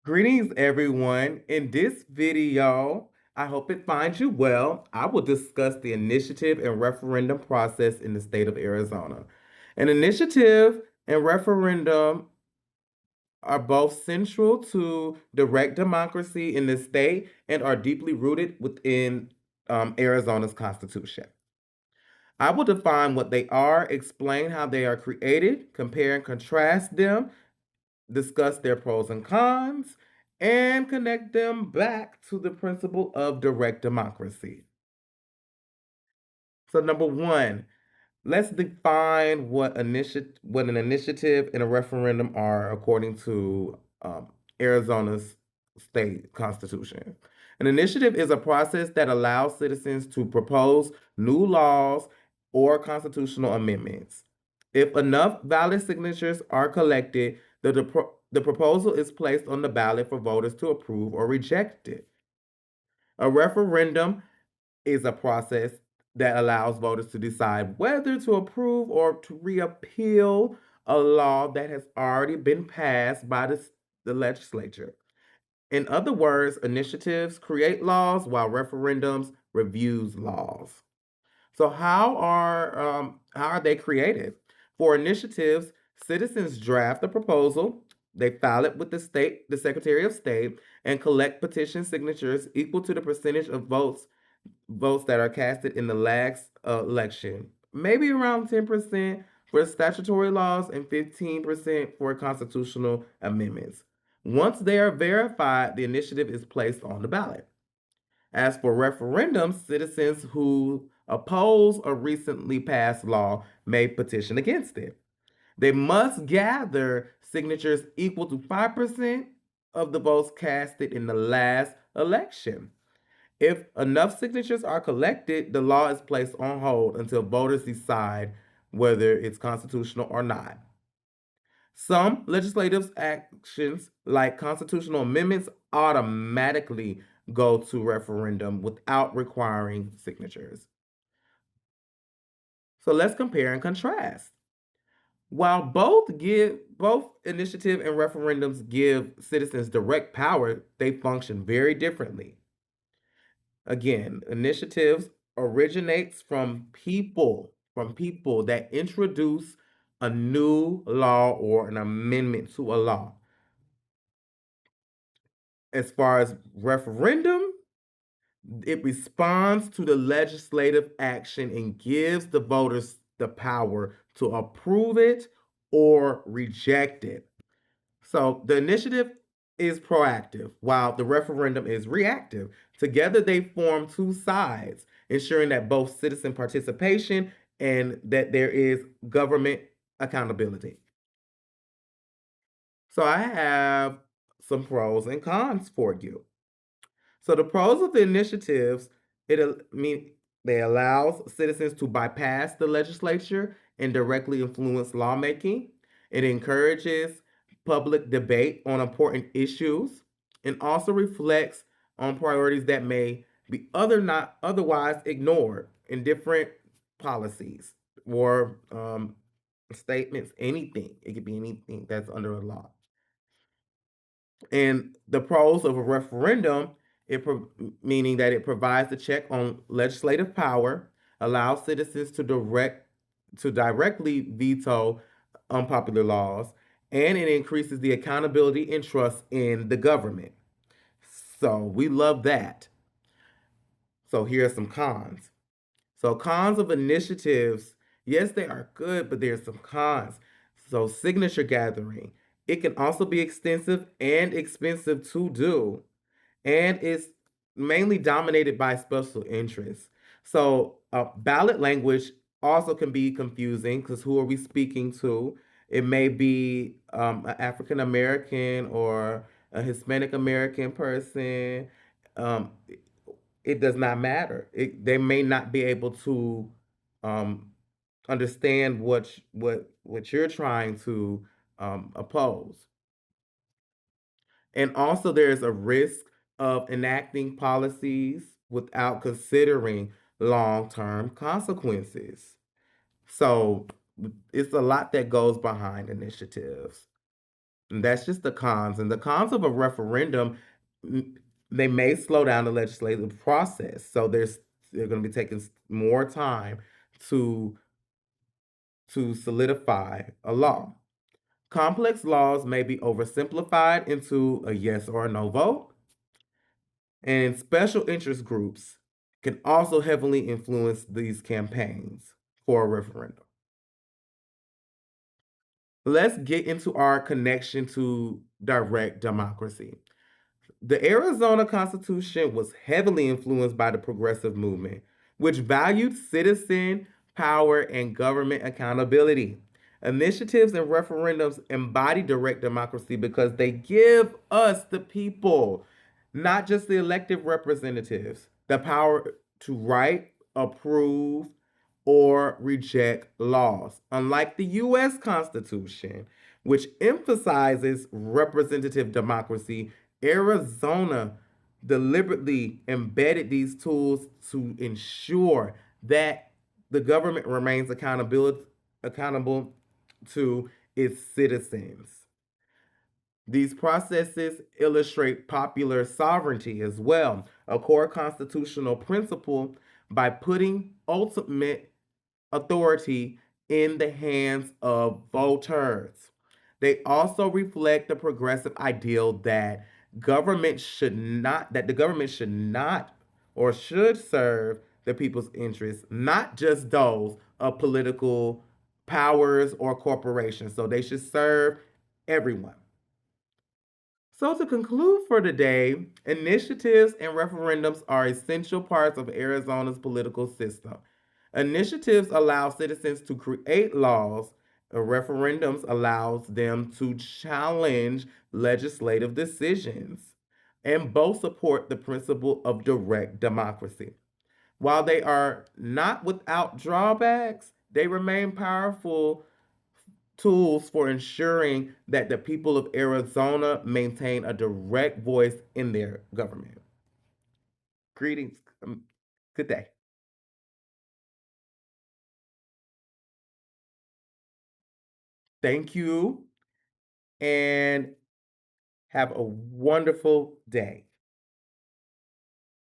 Greetings, everyone. In this video, I hope it finds you well. I will discuss the initiative and referendum process in the state of Arizona. An initiative and referendum are both central to direct democracy in the state and are deeply rooted within Arizona's constitution. I will define what they are, explain how they are created, compare and contrast them, discuss their pros and cons, and connect them back to the principle of direct democracy. So, number one, let's define what an initiative and a referendum are according to Arizona's state constitution. An initiative is a process that allows citizens to propose new laws or constitutional amendments. If enough valid signatures are collected, the proposal is placed on the ballot for voters to approve or reject it. A referendum is a process that allows voters to decide whether to approve or to repeal a law that has already been passed by the legislature. In other words, initiatives create laws while referendums reviews laws. So how are they created? For initiatives, citizens draft a proposal, they file it with the Secretary of State, and collect petition signatures equal to the percentage of votes that are casted in the last election. Maybe around 10% for statutory laws and 15% for constitutional amendments. Once they are verified, the initiative is placed on the ballot. As for referendums, citizens who oppose a recently passed law may petition against it. They must gather signatures equal to 5% of the votes casted in the last election. If enough signatures are collected, the law is placed on hold until voters decide whether it's constitutional or not. Some legislative actions, like constitutional amendments, automatically go to referendum without requiring signatures. So let's compare and contrast. While both initiative and referendums give citizens direct power, they function very differently. Again, initiatives originates from people that introduce a new law or an amendment to a law. As far as referendum, it responds to the legislative action and gives the voters the power to approve it or reject it. So the initiative is proactive while the referendum is reactive. Together, they form two sides, ensuring that both citizen participation and that there is government accountability. So I have some pros and cons for you. So the pros of the initiatives, they allow citizens to bypass the legislature and directly influence lawmaking. It encourages public debate on important issues and also reflects on priorities that may be not otherwise ignored in different policies or statements. Anything, it could be anything that's under a law. And the pros of a referendum, meaning that it provides a check on legislative power, allows citizens to directly veto unpopular laws, and it increases the accountability and trust in the government. So we love that. So here are some cons. So cons of initiatives, yes, they are good, but there's some cons. So signature gathering, it can also be extensive and expensive to do, and it's mainly dominated by special interests. So ballot language also can be confusing because who are we speaking to? It may be an African American or a Hispanic American person. Um, it does not matter. They may not be able to um, understand what you're trying to oppose. And also, there's a risk of enacting policies without considering long-term consequences. So it's a lot that goes behind initiatives. And that's just the cons. And the cons of a referendum, mm, they may slow down the legislative process. So they're going to be taking more time to solidify a law. Complex laws may be oversimplified into a yes or a no vote, and special interest groups can also heavily influence these campaigns for a referendum. Let's get into our connection to direct democracy. The Arizona Constitution was heavily influenced by the progressive movement, which valued citizen power and government accountability. Initiatives and referendums embody direct democracy because they give us, the people, not just the elected representatives, the power to write, approve, or reject laws. Unlike the US Constitution, which emphasizes representative democracy, Arizona deliberately embedded these tools to ensure that the government remains accountable to its citizens. These processes illustrate popular sovereignty as well, a core constitutional principle, by putting ultimate authority in the hands of voters. They also reflect the progressive ideal that the government should not or should serve the people's interests, not just those of political powers or corporations. So they should serve everyone. So, to conclude for today, initiatives and referendums are essential parts of Arizona's political system. Initiatives allow citizens to create laws, and referendums allows them to challenge legislative decisions, and both support the principle of direct democracy. While they are not without drawbacks, they remain powerful tools for ensuring that the people of Arizona maintain a direct voice in their government. Greetings. Good day. Thank you and have a wonderful day.